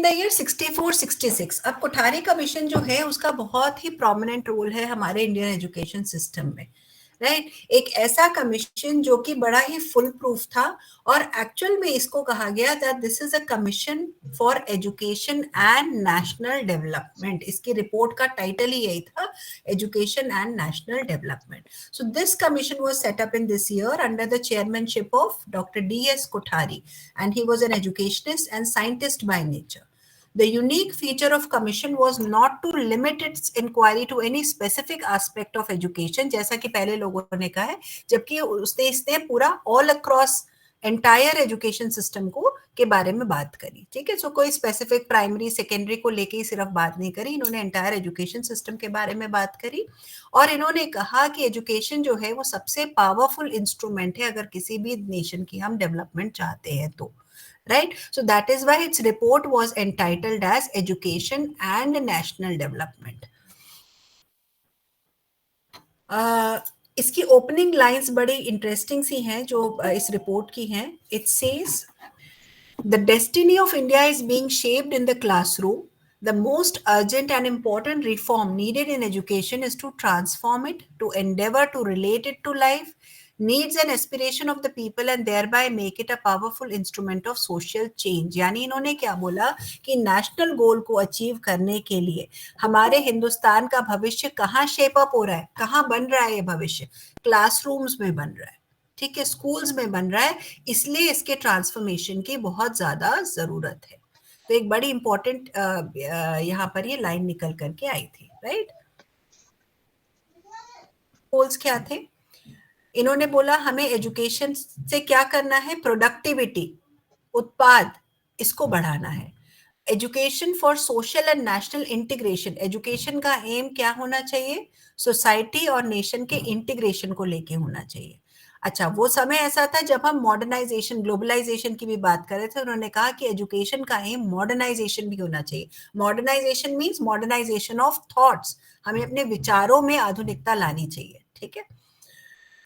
The year 64-66 अब Kothari commission जो है उसका बहुत ही प्रोमिनेंट रोल है हमारे इंडियन एजुकेशन सिस्टम में, राइट। एक ऐसा कमीशन जो कि बड़ा ही फुल प्रूफ था और एक्चुअल में इसको कहा गया that this is a commission for education and national development. इसकी रिपोर्ट का टाइटल ही यही था, education and national development. So this commission was set up in this year under the chairmanship of doctor DS Kothari and he was an educationist and scientist by nature. The unique feature of commission was not to limit its inquiry to any specific aspect of education, जैसा कि पहले लोगों ने कहा है, जबकि उसने इसने पूरा all across entire education system को के बारे में बात करी, ठीक है। सो कोई स्पेसिफिक प्राइमरी सेकेंडरी को लेके ही सिर्फ बात नहीं करी, इन्होंने एंटायर एजुकेशन सिस्टम के बारे में बात करी और इन्होंने कहा कि एजुकेशन जो है वो सबसे पावरफुल इंस्ट्रूमेंट है अगर किसी भी नेशन की हम डेवलपमेंट चाहते हैं तो, right? So that is why its report was entitled as Education and National Development. इसकी ओपनिंग लाइंस बड़ी इंटरेस्टिंग सी हैं जो इस रिपोर्ट की हैं. It says the destiny of India is being shaped in the classroom. The most urgent and important reform needed in education is to transform it, to endeavor to relate it to life, needs and aspiration of the people and thereby make it a powerful instrument of social change. यानी इन्होंने क्या बोला कि national गोल को achieve करने के लिए हमारे हिंदुस्तान का भविष्य कहाँ शेप अप हो रहा है, कहाँ बन रहा है ये भविष्य, क्लासरूम्स में बन रहा है, ठीक है, स्कूल्स में बन रहा है, इसलिए इसके ट्रांसफॉर्मेशन की बहुत ज्यादा जरूरत है. तो एक बड़ी इंपॉर्टेंट यहाँ पर ये लाइन निकल करके आई थी, राइट. गोल्स क्या थे? इन्होंने बोला हमें एजुकेशन से क्या करना है, प्रोडक्टिविटी, उत्पाद, इसको बढ़ाना है. Education for social and national integration, education का एम क्या होना चाहिए, सोसाइटी और नेशन के इंटीग्रेशन को लेके होना चाहिए. अच्छा, वो समय ऐसा था जब हम मॉडर्नाइजेशन, ग्लोबलाइजेशन की भी बात कर रहे थे. उन्होंने कहा कि एजुकेशन का एम मॉडर्नाइजेशन भी होना चाहिए. Modernisation means modernisation of thoughts, हमें अपने विचारों में आधुनिकता लानी चाहिए, ठीक है.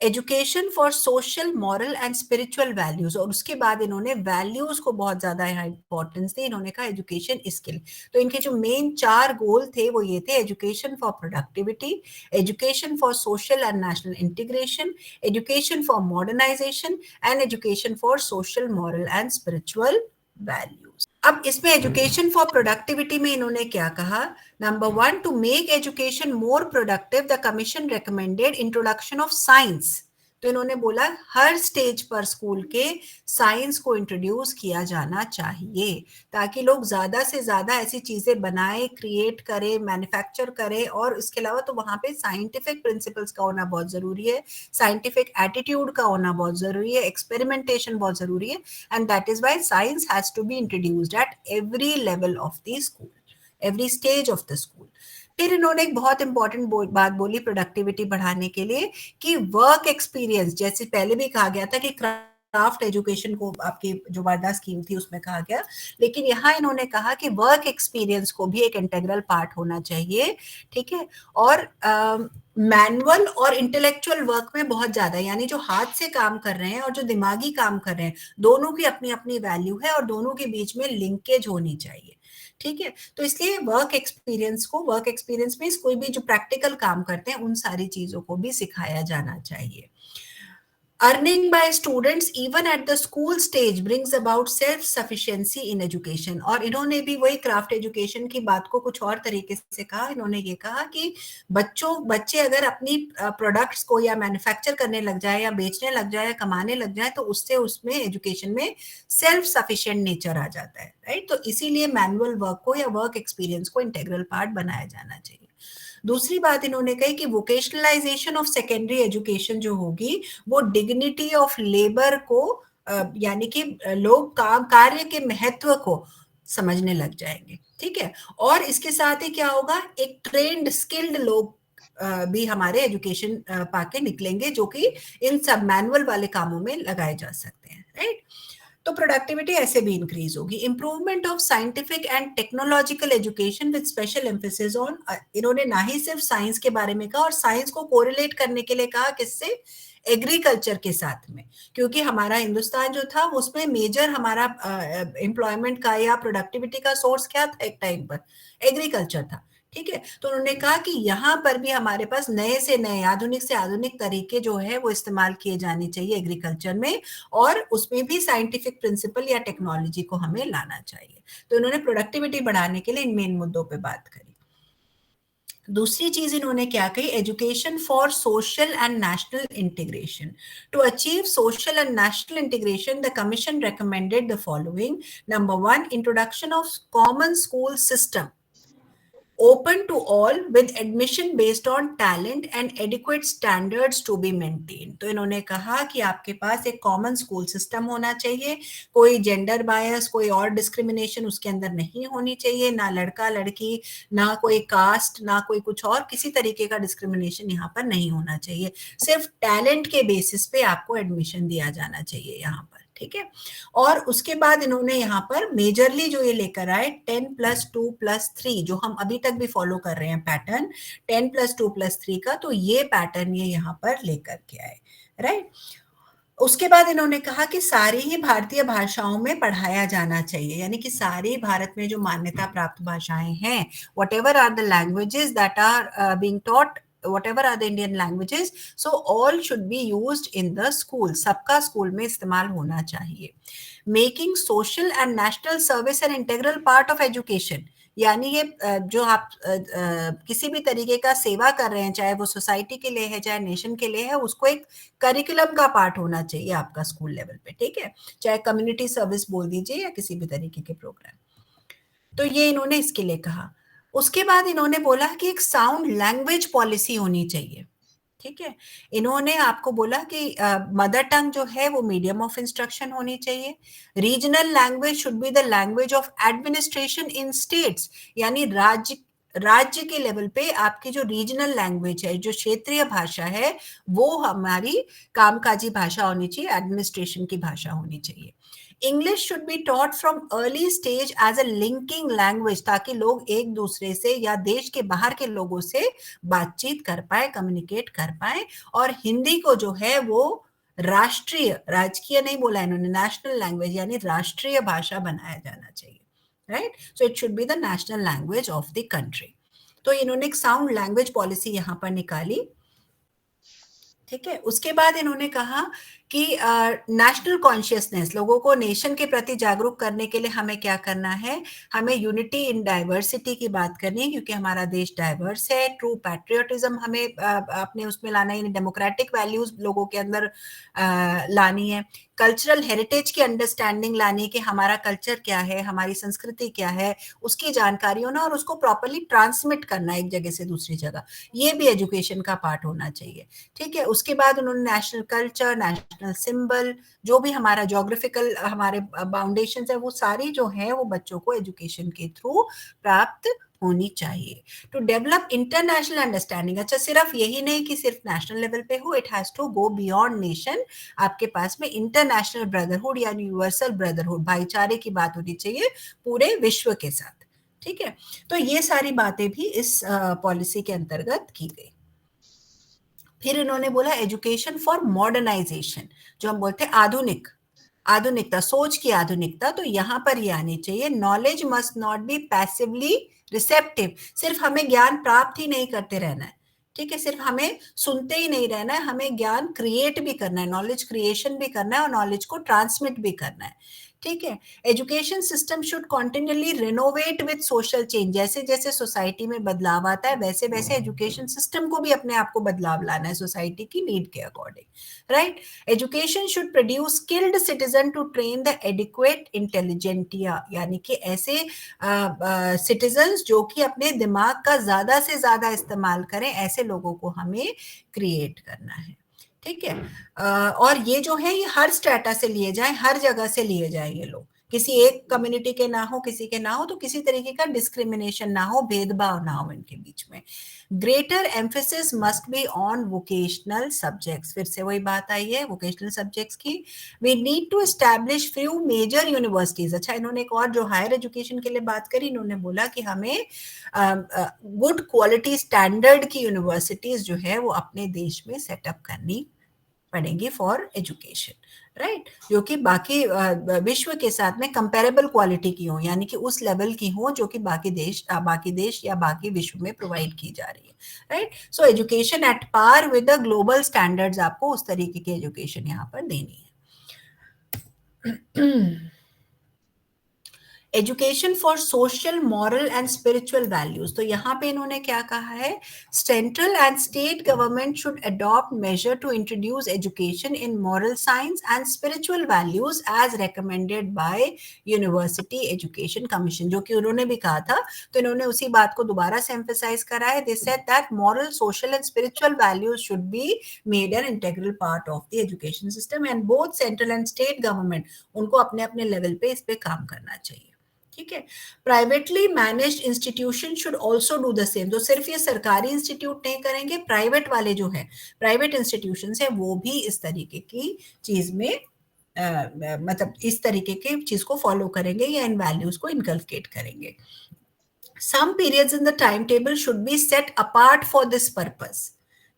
Education for social, moral and spiritual values, और उसके बाद इन्होंने वैल्यूज को बहुत ज्यादा यहाँ इंपॉर्टेंस दी. इन्होंने कहा एजुकेशन इसके लिए. तो इनके जो मेन 4 गोल थे वो ये थे, education for productivity, education for social and national integration, education for modernisation and education for social, moral and spiritual values. अब इसमें एजुकेशन फॉर प्रोडक्टिविटी में इन्होंने क्या कहा, number 1, to make education more productive the commission recommended introduction of science. तो इन्होंने बोला हर स्टेज पर स्कूल के साइंस को इंट्रोड्यूस किया जाना चाहिए ताकि लोग ज्यादा से ज्यादा ऐसी चीजें बनाए, क्रिएट करे, मैन्युफैक्चर करे. और इसके अलावा तो वहां पे साइंटिफिक प्रिंसिपल्स का होना बहुत जरूरी है, साइंटिफिक एटीट्यूड का होना बहुत जरूरी है, एक्सपेरिमेंटेशन बहुत जरूरी है. And that is why science has to be introduced at every level of the school, every stage of the school. फिर इन्होंने एक बहुत इंपॉर्टेंट बात बोली प्रोडक्टिविटी बढ़ाने के लिए कि वर्क एक्सपीरियंस, जैसे पहले भी कहा गया था कि क्राफ्ट एजुकेशन को आपकी जो वारदा स्कीम थी उसमें कहा गया, लेकिन यहाँ इन्होंने कहा कि वर्क एक्सपीरियंस को भी एक इंटेग्रल पार्ट होना चाहिए, ठीक है. और मैनुअल और इंटेलेक्चुअल वर्क में बहुत ज्यादा, यानी जो हाथ से काम कर रहे हैं और जो दिमागी काम कर रहे हैं, दोनों की अपनी अपनी वैल्यू है और दोनों के बीच में लिंकेज होनी चाहिए, ठीक है. तो इसलिए वर्क एक्सपीरियंस में कोई भी जो प्रैक्टिकल काम करते हैं उन सारी चीजों को भी सिखाया जाना चाहिए. Earning by students even at the school stage brings about self-sufficiency in education. और इन्होंने भी वही क्राफ्ट एजुकेशन की बात को कुछ और तरीके से कहा. इन्होंने ये कहा कि बच्चे अगर अपनी प्रोडक्ट्स को या मैन्युफैक्चर करने लग जाए या बेचने लग जाए या कमाने लग जाए तो उससे उसमें एजुकेशन में सेल्फ सफिशिएंट नेचर आ जाता है, राइट. तो इसीलिए मैनुअल वर्क को या वर्क एक्सपीरियंस को इंटेग्रल पार्ट बनाया जाना चाहिए. दूसरी बात इन्होंने कही कि वोकेशनलाइजेशन ऑफ सेकेंडरी एजुकेशन जो होगी वो डिग्निटी ऑफ लेबर को यानी कि लोग कार्य के महत्व को समझने लग जाएंगे, ठीक है. और इसके साथ ही क्या होगा, एक ट्रेंड स्किल्ड लोग भी हमारे एजुकेशन पाके निकलेंगे जो कि इन सब मैनुअल वाले कामों में लगाए जा सकते हैं, राइट. तो प्रोडक्टिविटी ऐसे भी इंक्रीज होगी. Improvement of scientific and technological education with special emphasis on, इन्होंने ना ही सिर्फ साइंस के बारे में कहा और साइंस को कोरिलेट करने के लिए कहा किससे, एग्रीकल्चर के साथ में, क्योंकि हमारा हिंदुस्तान जो था उसमें मेजर हमारा एम्प्लॉयमेंट का या प्रोडक्टिविटी का सोर्स क्या था एक टाइम पर, एग्रीकल्चर था। ठीक है, तो उन्होंने कहा कि यहाँ पर भी हमारे पास नए से नए आधुनिक से आधुनिक तरीके जो है वो इस्तेमाल किए जाने चाहिए एग्रीकल्चर में, और उसमें भी साइंटिफिक प्रिंसिपल या टेक्नोलॉजी को हमें लाना चाहिए। तो इन्होंने प्रोडक्टिविटी बढ़ाने के लिए इन मेन मुद्दों पे बात करी। दूसरी चीज इन्होंने क्या कही, education for social and national integration. To achieve social and national integration the commission recommended the following. Number one, introduction of common school system open to all with admission based on talent and adequate standards to be maintained. तो इन्होंने कहा कि आपके पास एक common school system होना चाहिए, कोई gender bias, कोई और डिस्क्रिमिनेशन उसके अंदर नहीं होनी चाहिए, ना लड़का लड़की, ना कोई कास्ट, ना कोई कुछ और किसी तरीके का डिस्क्रिमिनेशन यहाँ पर नहीं होना चाहिए। सिर्फ टैलेंट के बेसिस पे आपको एडमिशन दिया जाना चाहिए यहाँ पर। ठीक है, और उसके बाद इन्होंने यहाँ पर मेजरली जो ये लेकर आए 10+2+3, जो हम अभी तक भी फॉलो कर रहे हैं पैटर्न 10+2+3 का, तो ये पैटर्न ये यहाँ पर लेकर के आए। राइट, उसके बाद इन्होंने कहा कि सारी ही भारतीय भाषाओं में पढ़ाया जाना चाहिए, यानी कि सारी भारत में जो मान्यता प्राप्त भाषाएं हैं, whatever are the languages that are being taught, whatever are the Indian languages, so all should be used in the school, सबका स्कूल में इस्तेमाल होना चाहिए। Making social and national service an integral part of education, यानी ये जो आप किसी भी तरीके का सेवा कर रहे हैं, चाहे वो सोसाइटी के लिए है चाहे नेशन के लिए है, उसको एक करिकुलम का पार्ट होना चाहिए आपका स्कूल लेवल पे। ठीक है, चाहे कम्युनिटी सर्विस बोल दीजिए या किसी भी तरीके के प्रोग्राम। तो ये इन्होंने इसके लिए कहा। उसके बाद इन्होंने बोला कि एक साउंड लैंग्वेज पॉलिसी होनी चाहिए। ठीक है, इन्होंने आपको बोला कि मदर टंग जो है वो मीडियम ऑफ इंस्ट्रक्शन होनी चाहिए। Regional language should be the language of administration in states, यानी राज्य के लेवल पे आपकी जो रीजनल लैंग्वेज है, जो क्षेत्रीय भाषा है, वो हमारी कामकाजी भाषा होनी चाहिए, एडमिनिस्ट्रेशन की भाषा होनी चाहिए। English should be taught from early stage as a linking language, ताकि लोग एक दूसरे से या देश के बाहर के लोगों से बातचीत कर पाए, कम्युनिकेट कर पाए, और हिंदी को जो है वो राष्ट्रीय, राजकीय नहीं बोला इन्होंने, नेशनल लैंग्वेज यानी राष्ट्रीय भाषा बनाया जाना चाहिए। Right, so it should be the national language of the country. तो इन्होंने एक साउंड लैंग्वेज पॉलिसी यहाँ पर निकाली। ठीक है, उसके बाद इन्होंने कहा कि नेशनल कॉन्शियसनेस, लोगों को नेशन के प्रति जागरूक करने के लिए हमें क्या करना है, हमें यूनिटी इन डाइवर्सिटी की बात करनी है, क्योंकि हमारा देश डाइवर्स है। ट्रू पैट्रियोटिज्म हमें अपने उसमें लाना है, डेमोक्रेटिक वैल्यूज लोगों के अंदर लानी है। कल्चरल हेरिटेज की अंडरस्टैंडिंग लानी, कि हमारा कल्चर क्या है, हमारी संस्कृति क्या है, उसकी जानकारी होना, और उसको प्रॉपरली ट्रांसमिट करना एक जगह से दूसरी जगह, ये भी एजुकेशन का पार्ट होना चाहिए। ठीक है, उसके बाद उन्होंने नेशनल कल्चर, नेशनल सिंबल, जो भी हमारा ज्योग्राफिकल हमारे बाउंडेशन है, वो सारी जो है वो बच्चों को एजुकेशन के थ्रू प्राप्त होनी चाहिए। टू डेवलप इंटरनेशनल अंडरस्टैंडिंग, अच्छा सिर्फ यही नहीं कि सिर्फ नेशनल लेवल पे हो, it has to go beyond nation. आपके पास में इंटरनेशनल ब्रदरहुड या यूनिवर्सल ब्रदरहुड, भाईचारे की बात होनी चाहिए पूरे विश्व के साथ। ठीक है, तो ये सारी बातें भी इस पॉलिसी के अंतर्गत की गई। फिर इन्होंने बोला एजुकेशन फॉर मॉडर्नाइजेशन, जो हम बोलते हैं आधुनिकता, सोच की आधुनिकता, तो यहाँ पर ये आनी चाहिए। Knowledge must not be passively receptive, सिर्फ हमें ज्ञान प्राप्त ही नहीं करते रहना है। ठीक है, सिर्फ हमें सुनते ही नहीं रहना है, हमें ज्ञान क्रिएट भी करना है, नॉलेज क्रिएशन भी करना है, और नॉलेज को ट्रांसमिट भी करना है। ठीक है, education system should continually renovate with social change, जैसे जैसे सोसाइटी में बदलाव आता है वैसे वैसे एजुकेशन सिस्टम को भी अपने आप को बदलाव लाना है सोसाइटी की नीड के according. Right, education should produce skilled citizen to train the adequate intelligentsia, यानी कि ऐसे सिटीजन्स जो कि अपने दिमाग का ज्यादा से ज्यादा इस्तेमाल करें, ऐसे लोगों को हमें क्रिएट करना है। ठीक है, और ये जो है ये हर स्ट्रेटा से लिए जाए, हर जगह से लिए जाए, ये लोग किसी एक कम्युनिटी के ना हो, किसी के ना हो, तो किसी तरीके का डिस्क्रिमिनेशन ना हो, भेदभाव ना हो इनके बीच में। Greater emphasis must be on vocational subjects, फिर से वही बात आई है वोकेशनल सब्जेक्ट्स की। We need to establish few major universities. अच्छा, इन्होंने एक और जो हायर एजुकेशन के लिए बात करी, इन्होंने बोला कि हमें गुड क्वालिटी स्टैंडर्ड की यूनिवर्सिटीज जो है वो अपने देश में सेटअप करनी पड़ेंगी फॉर एजुकेशन, राइट, जो कि बाकी विश्व के साथ में कंपेरेबल क्वालिटी की हो, यानी कि उस लेवल की हो जो कि बाकी देश या बाकी विश्व में प्रोवाइड की जा रही है, right. So education at par with the global standards, आपको उस तरीके की एजुकेशन यहाँ पर देनी है। Education for social, moral and spiritual values, तो यहाँ पे इन्होंने क्या कहा है, central and state government should adopt measure to introduce education in moral science and spiritual values as recommended by university education commission, जो कि उन्होंने भी कहा था, तो इन्होंने उसी बात को दोबारा से एम्फेसाइज करा है। They said that moral, social and spiritual values should be made an integral part of the education system, and both central and state government उनको अपने अपने लेवल पे इस पे काम करना चाहिए, ठीक है। Privately managed institution should also do the same, तो सिर्फ ये सरकारी इंस्टीट्यूट नहीं करेंगे, प्राइवेट वाले जो है, प्राइवेट इंस्टीट्यूशन है, वो भी इस तरीके की चीज में मतलब इस तरीके की चीज को फॉलो करेंगे या इन वैल्यूज को इनकलकेट करेंगे। Some periods in the timetable should be set apart for this purpose,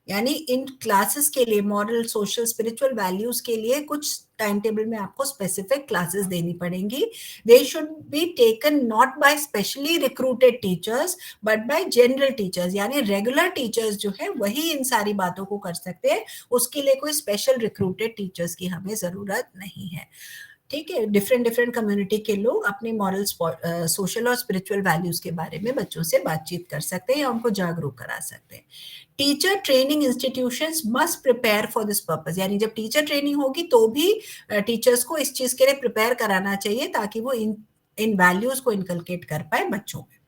यानी इन क्लासेस के लिए, मॉरल, सोशल, स्पिरिचुअल वैल्यूज के लिए कुछ टाइम टेबल में आपको स्पेसिफिक क्लासेस देनी पड़ेंगी। They should be taken not by specially recruited teachers but by general teachers, यानी रेगुलर टीचर्स जो है वही इन सारी बातों को कर सकते हैं, उसके लिए कोई स्पेशल रिक्रूटेड टीचर्स की हमें जरूरत नहीं है, ठीक है। डिफरेंट डिफरेंट कम्युनिटी के लोग अपने मॉरल, सोशल और स्पिरिचुअल वैल्यूज के बारे में बच्चों से बातचीत कर सकते हैं या उनको जागरूक करा सकते हैं। Teacher training institutions must prepare for this purpose, यानी जब टीचर ट्रेनिंग होगी तो भी टीचर्स को इस चीज के लिए प्रिपेयर कराना चाहिए ताकि वो इन वैल्यूज को इनकलकेट कर पाए बच्चों में,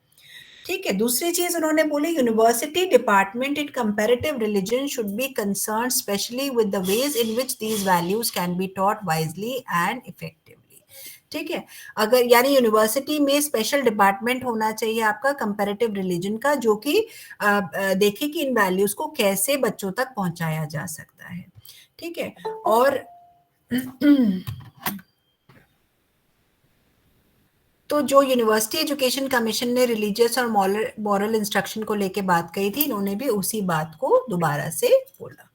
ठीक है। दूसरी चीज उन्होंने बोली, university department in comparative religion should be concern specially with the ways in which these values can be taught wisely and effectively, ठीक है। अगर यानी यूनिवर्सिटी में स्पेशल डिपार्टमेंट होना चाहिए आपका कंपैरेटिव रिलीजन का, जो कि देखे कि इन वैल्यूज को कैसे बच्चों तक पहुंचाया जा सकता है, ठीक है। और तो जो यूनिवर्सिटी एजुकेशन कमीशन ने रिलीजियस और मॉरल इंस्ट्रक्शन को लेके बात कही थी, इन्होंने भी उसी बात को दोबारा से बोला,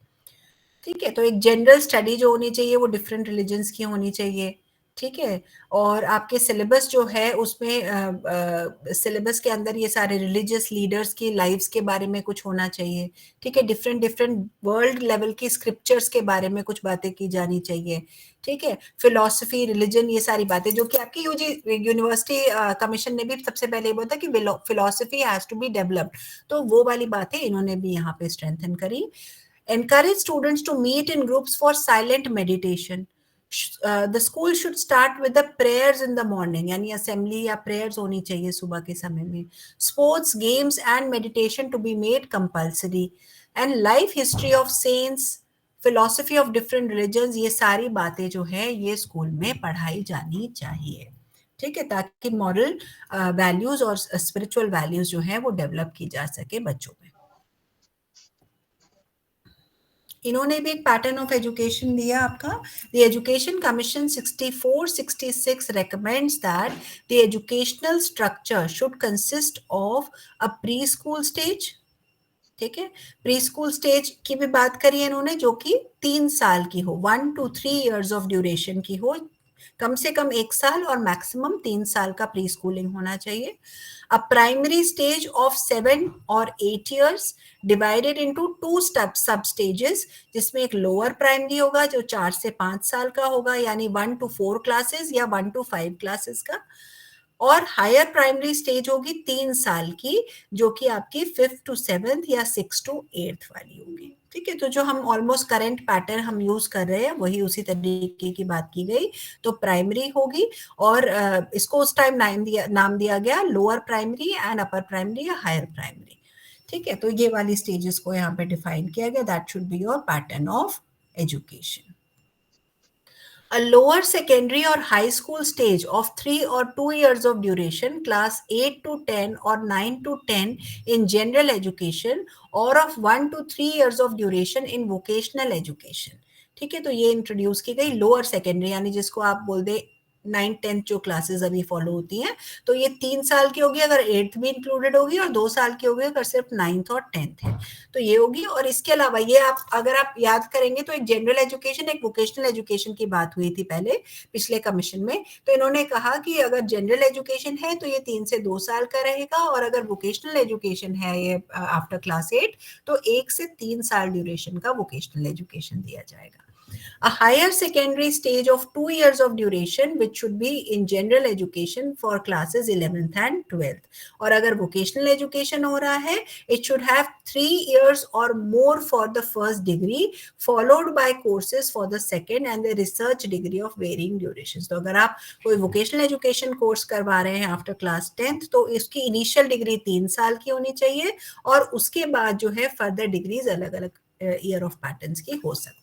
ठीक है। तो एक जनरल स्टडी जो होनी चाहिए वो डिफरेंट रिलीजन्स की होनी चाहिए, ठीक है। और आपके सिलेबस जो है उसमें सिलेबस के अंदर ये सारे रिलीजियस लीडर्स की लाइव्स के बारे में कुछ होना चाहिए, ठीक है। डिफरेंट डिफरेंट वर्ल्ड लेवल की स्क्रिप्चर्स के बारे में कुछ बातें की जानी चाहिए, ठीक है। फिलॉसफी, रिलीजन, ये सारी बातें जो कि आपकी यूनिवर्सिटी कमीशन ने भी सबसे पहले बोला था कि philosophy has to be developed, तो वो वाली बातें इन्होंने भी यहाँ पे स्ट्रेंथन करी। Encourage students to meet in groups for silent meditation. The school should start with the prayers in the morning, यानी assembly या prayers होनी चाहिए सुबह के समय में. Sports, games and meditation to be made compulsory. And life history of saints, philosophy of different religions, ये सारी बातें जो है ये स्कूल में पढ़ाई जानी चाहिए, ठीक है, ताकि मॉरल वैल्यूज और स्पिरिचुअल वैल्यूज जो है वो डेवलप की जा सके बच्चों में। इन्होंने भी एक पैटर्न ऑफ एजुकेशन दिया आपका। The education commission 64-66 recommends that the educational structure should consist of a preschool stage, ठीक है। प्री स्कूल स्टेज की भी बात करी है इन्होंने, जो कि 3 साल की हो, 1 to 3 years ऑफ ड्यूरेशन की हो, कम से कम 1 साल और मैक्सिमम 3 साल का प्री स्कूलिंग होना चाहिए। अ प्राइमरी स्टेज ऑफ 7 और 8 years डिवाइडेड इनटू 2 सब स्टेजेस, जिसमें एक लोअर प्राइमरी होगा जो 4 से 5 साल का होगा, यानी 1 to 4 क्लासेस या 1 to 5 क्लासेस का, और हायर प्राइमरी स्टेज होगी 3 साल की, जो कि आपकी 5th to 7th या 6th to 8th वाली होगी, ठीक है। तो जो हम ऑलमोस्ट करंट पैटर्न हम यूज कर रहे हैं वही उसी तरीके की बात की गई। तो प्राइमरी होगी और इसको उस टाइम नाम दिया गया lower primary and upper primary या हायर प्राइमरी, ठीक है। तो ये वाली स्टेजेस को यहाँ पे डिफाइन किया गया, that should be your pattern of education. A lower secondary or high school stage of 3 or 2 years of duration, class 8 to 10 or 9 to 10 in general education, or of 1 to 3 years of duration in vocational education, ठीक है। तो ये introduce की गई lower secondary, यानी जिसको आप बोल दे 9th 10th जो क्लासेस अभी फॉलो होती हैं, तो ये 3 साल की होगी अगर 8th भी इंक्लूडेड होगी, और 2 साल की होगी अगर सिर्फ 9th और 10th है, तो ये होगी। और इसके अलावा ये आप अगर आप याद करेंगे तो एक जनरल एजुकेशन, एक वोकेशनल एजुकेशन की बात हुई थी पहले पिछले कमीशन में, तो इन्होंने कहा कि अगर जनरल एजुकेशन है तो ये 3 से 2 साल का रहेगा, और अगर वोकेशनल एजुकेशन है ये आफ्टर क्लास 8 तो 1 से 3 साल ड्यूरेशन का वोकेशनल एजुकेशन दिया जाएगा। A higher secondary stage of 2 years of duration, which should be in general education for classes 11th and 12th. और अगर vocational education हो रहा है, it should have 3 years or more for the first degree, followed by courses for the second and the research degree of varying durations. तो अगर आप कोई vocational education course करवा रहे हैं after class 10th, तो इसकी initial degree 3 साल की होनी चाहिए, और उसके बाद जो है further degrees अलग अलग year of patterns की हो सकती है।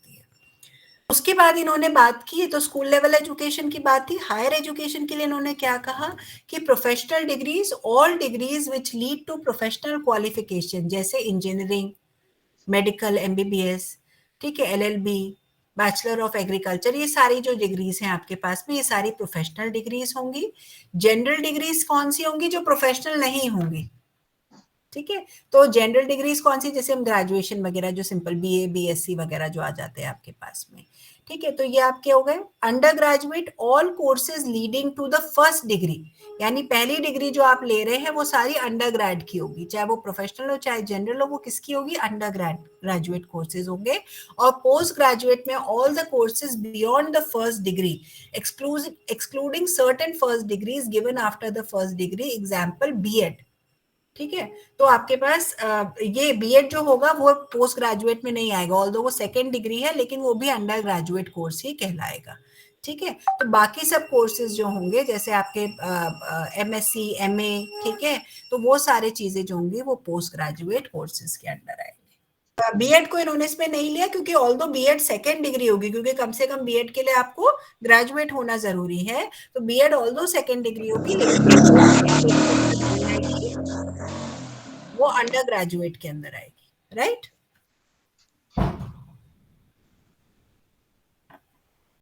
उसके बाद इन्होंने बात की, तो स्कूल लेवल एजुकेशन की बात थी। हायर एजुकेशन के लिए इन्होंने क्या कहा कि professional degrees, all degrees which lead to professional qualification, जैसे इंजीनियरिंग, मेडिकल, एमबीबीएस, ठीक है, एलएलबी, बैचलर ऑफ एग्रीकल्चर, ये सारी जो डिग्रीज हैं आपके पास में, ये सारी प्रोफेशनल डिग्रीज होंगी। जनरल डिग्रीज कौन सी होंगी? जो प्रोफेशनल नहीं होंगी, ठीक है। तो जनरल डिग्रीज कौन सी? जैसे हम ग्रेजुएशन वगैरह, जो सिंपल बीए, बीएससी वगैरह जो आ जाते हैं आपके पास में, ठीक है। तो ये आपके हो गए। Undergraduate, all courses leading to the first degree, यानी पहली डिग्री जो आप ले रहे हैं वो सारी अंडर ग्रेड की होगी, चाहे वो प्रोफेशनल हो चाहे जनरल हो, वो किसकी होगी? अंडर ग्रेजुएट कोर्सेज होंगे। और पोस्ट ग्रेजुएट में all the courses beyond the first degree, excluding certain first degrees given after the first degree, example BEd, ठीक है। तो आपके पास ये बीएड जो होगा वो पोस्ट ग्रेजुएट में नहीं आएगा, ऑल्दो वो सेकेंड डिग्री है, लेकिन वो भी अंडर ग्रेजुएट कोर्स ही कहलाएगा, ठीक है। तो बाकी सब कोर्सेज जो होंगे, जैसे आपके एमएससी, एमए, ठीक है, तो वो सारी चीजें जो होंगी वो पोस्ट ग्रेजुएट कोर्सेज के अंडर आएंगे। बीएड को इन्होंने इसमें नहीं लिया, क्योंकि ऑल्दो बीएड सेकेंड डिग्री होगी, क्योंकि कम से कम बीएड के लिए आपको ग्रेजुएट होना जरूरी है, तो बीएड ऑल्दो सेकेंड डिग्री होगी, लेकिन वो सेकेंड डिग्री के अंदर नहीं आएगी, वो अंडर ग्रेजुएट के अंदर आएगी, राइट।